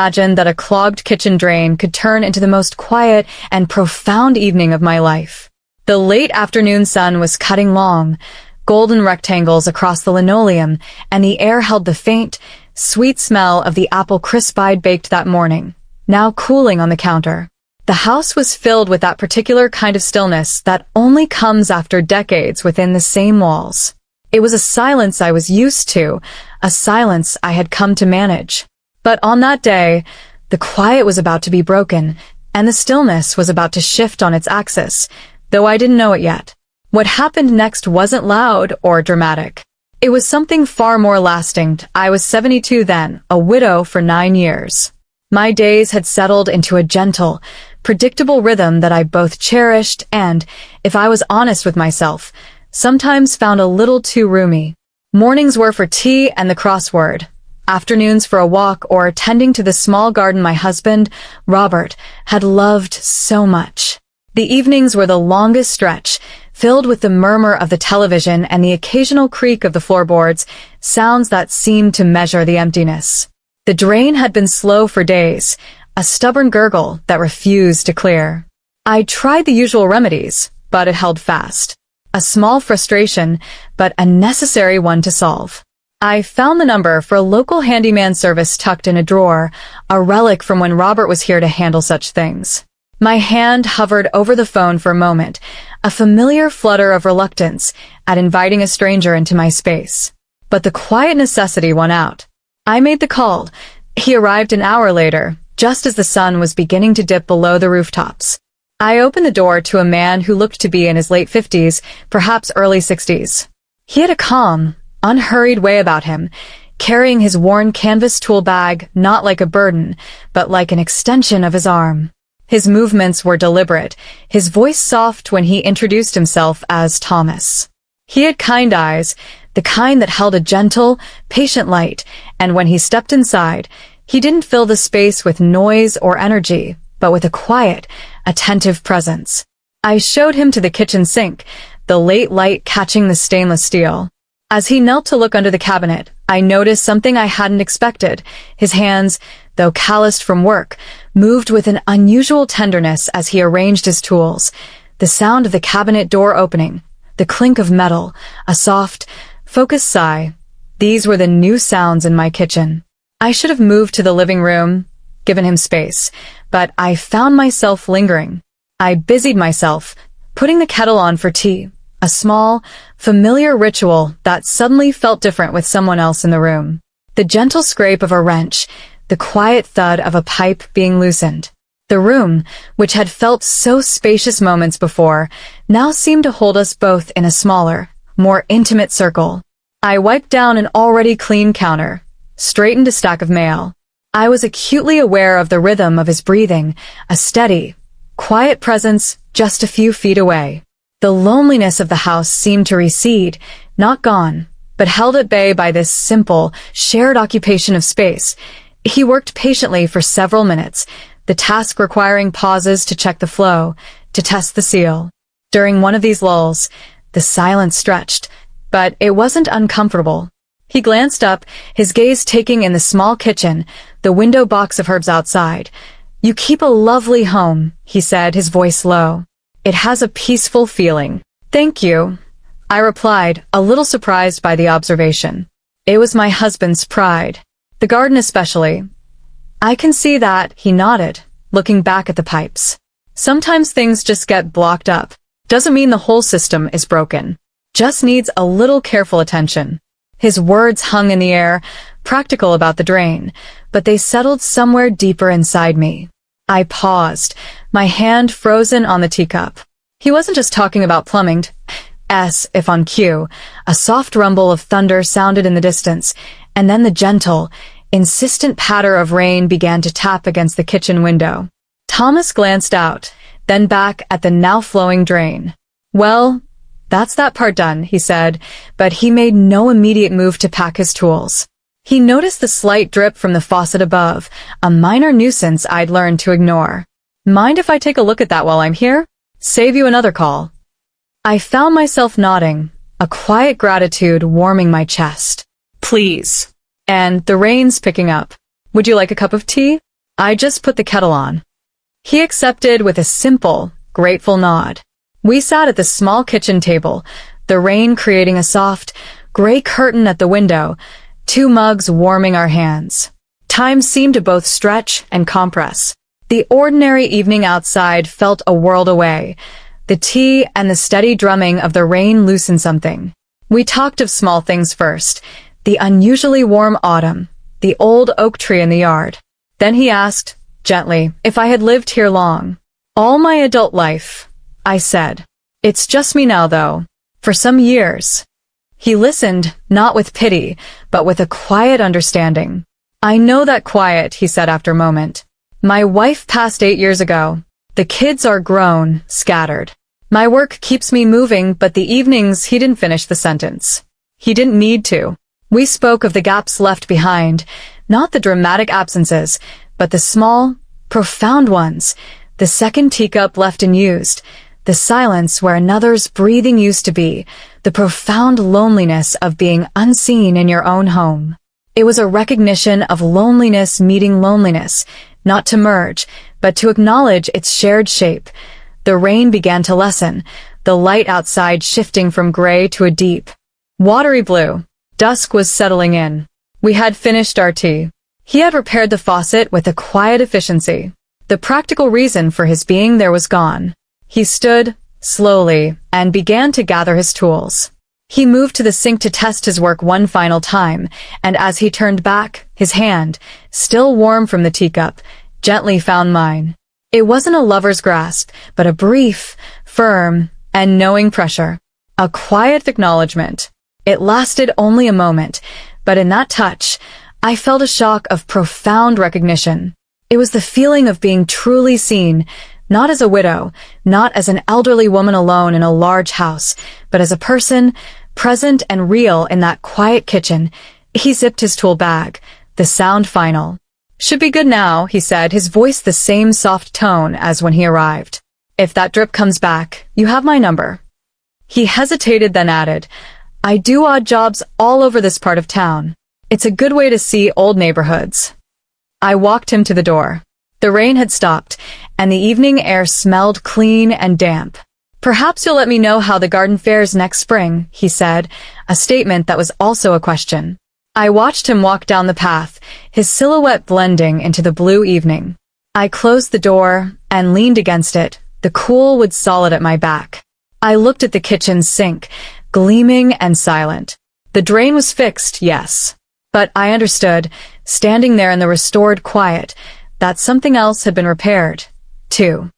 Imagined that a clogged kitchen drain could turn into the most quiet and profound evening of my life. The late afternoon sun was cutting long, golden rectangles across the linoleum, and the air held the faint, sweet smell of the apple crisp I'd baked that morning, now cooling on the counter. The house was filled with that particular kind of stillness that only comes after decades within the same walls. It was a silence I was used to, a silence I had come to manage. But on that day, the quiet was about to be broken, and the stillness was about to shift on its axis, though I didn't know it yet. What happened next wasn't loud or dramatic. It was something far more lasting. I was 72 then, a widow for 9 years. My days had settled into a gentle, predictable rhythm that I both cherished and, if I was honest with myself, sometimes found a little too roomy. Mornings were for tea and the crossword. Afternoons for a walk or tending to the small garden my husband, Robert, had loved so much. The evenings were the longest stretch, filled with the murmur of the television and the occasional creak of the floorboards, sounds that seemed to measure the emptiness. The drain had been slow for days, a stubborn gurgle that refused to clear. I tried the usual remedies, but it held fast. A small frustration, but a necessary one to solve. I found the number for a local handyman service tucked in a drawer, a relic from when Robert was here to handle such things. My hand hovered over the phone for a moment, a familiar flutter of reluctance at inviting a stranger into my space. But the quiet necessity won out. I made the call. He arrived an hour later, just as the sun was beginning to dip below the rooftops. I opened the door to a man who looked to be in his late 50s, perhaps early 60s. He had a calm, unhurried way about him, carrying his worn canvas tool bag not like a burden, but like an extension of his arm. His movements were deliberate, his voice soft when he introduced himself as Thomas. He had kind eyes, the kind that held a gentle, patient light, and when he stepped inside, he didn't fill the space with noise or energy, but with a quiet, attentive presence. I showed him to the kitchen sink, the late light catching the stainless steel. As he knelt to look under the cabinet, I noticed something I hadn't expected. His hands, though calloused from work, moved with an unusual tenderness as he arranged his tools. The sound of the cabinet door opening, the clink of metal, a soft, focused sigh. These were the new sounds in my kitchen. I should have moved to the living room, given him space, but I found myself lingering. I busied myself, putting the kettle on for tea. A small, familiar ritual that suddenly felt different with someone else in the room. The gentle scrape of a wrench, the quiet thud of a pipe being loosened. The room, which had felt so spacious moments before, now seemed to hold us both in a smaller, more intimate circle. I wiped down an already clean counter, straightened a stack of mail. I was acutely aware of the rhythm of his breathing, a steady, quiet presence just a few feet away. The loneliness of the house seemed to recede, not gone, but held at bay by this simple, shared occupation of space. He worked patiently for several minutes, the task requiring pauses to check the flow, to test the seal. During one of these lulls, the silence stretched, but it wasn't uncomfortable. He glanced up, his gaze taking in the small kitchen, the window box of herbs outside. "You keep a lovely home," he said, his voice low. "It has a peaceful feeling." "Thank you," I replied, a little surprised by the observation. It was my husband's pride. The garden especially. "I can see that," he nodded, looking back at the pipes. "Sometimes things just get blocked up. Doesn't mean the whole system is broken. Just needs a little careful attention." His words hung in the air, practical about the drain, but they settled somewhere deeper inside me. I paused, my hand frozen on the teacup. He wasn't just talking about plumbing. If on cue, a soft rumble of thunder sounded in the distance, and then the gentle, insistent patter of rain began to tap against the kitchen window. Thomas glanced out, then back at the now flowing drain. "Well, that's that part done," he said, but he made no immediate move to pack his tools. He noticed the slight drip from the faucet above, a minor nuisance I'd learned to ignore. "Mind if I take a look at that while I'm here? Save you another call." I found myself nodding, a quiet gratitude warming my chest. "Please." "And the rain's picking up. Would you like a cup of tea?" I just put the kettle on. He accepted with a simple, grateful nod. We sat at the small kitchen table, the rain creating a soft, gray curtain at the window, 2 mugs warming our hands. Time seemed to both stretch and compress. The ordinary evening outside felt a world away. The tea and the steady drumming of the rain loosened something. We talked of small things first, the unusually warm autumn, the old oak tree in the yard. Then he asked, gently, if I had lived here long. All my adult life, I said. It's just me now, though. For some years. He listened, not with pity, but with a quiet understanding. I know that quiet, he said after a moment. My wife passed 8 years ago. The kids are grown, scattered. My work keeps me moving, but the evenings he didn't finish the sentence. He didn't need to. We spoke of the gaps left behind, not the dramatic absences, but the small, profound ones, the second teacup left unused, the silence where another's breathing used to be, the profound loneliness of being unseen in your own home. It was a recognition of loneliness meeting loneliness, not to merge, but to acknowledge its shared shape. The rain began to lessen, the light outside shifting from gray to a deep, watery blue. Dusk was settling in. We had finished our tea. He had repaired the faucet with a quiet efficiency. The practical reason for his being there was gone. He stood, slowly, and began to gather his tools. He moved to the sink to test his work one final time, and as he turned back, his hand, still warm from the teacup, gently found mine. It wasn't a lover's grasp, but a brief, firm, and knowing pressure. A quiet acknowledgement. It lasted only a moment, but in that touch, I felt a shock of profound recognition. It was the feeling of being truly seen, not as a widow, not as an elderly woman alone in a large house, but as a person, present and real in that quiet kitchen. He zipped his tool bag, the sound final. Should be good now, he said, his voice the same soft tone as when he arrived. If that drip comes back, you have my number. He hesitated, then added, I do odd jobs all over this part of town. It's a good way to see old neighborhoods. I walked him to the door. The rain had stopped, and the evening air smelled clean and damp. Perhaps you'll let me know how the garden fares next spring, he said, a statement that was also a question. I watched him walk down the path, his silhouette blending into the blue evening. I closed the door and leaned against it, the cool wood solid at my back. I looked at the kitchen sink, gleaming and silent. The drain was fixed, yes. But I understood, standing there in the restored quiet, that something else had been repaired, too.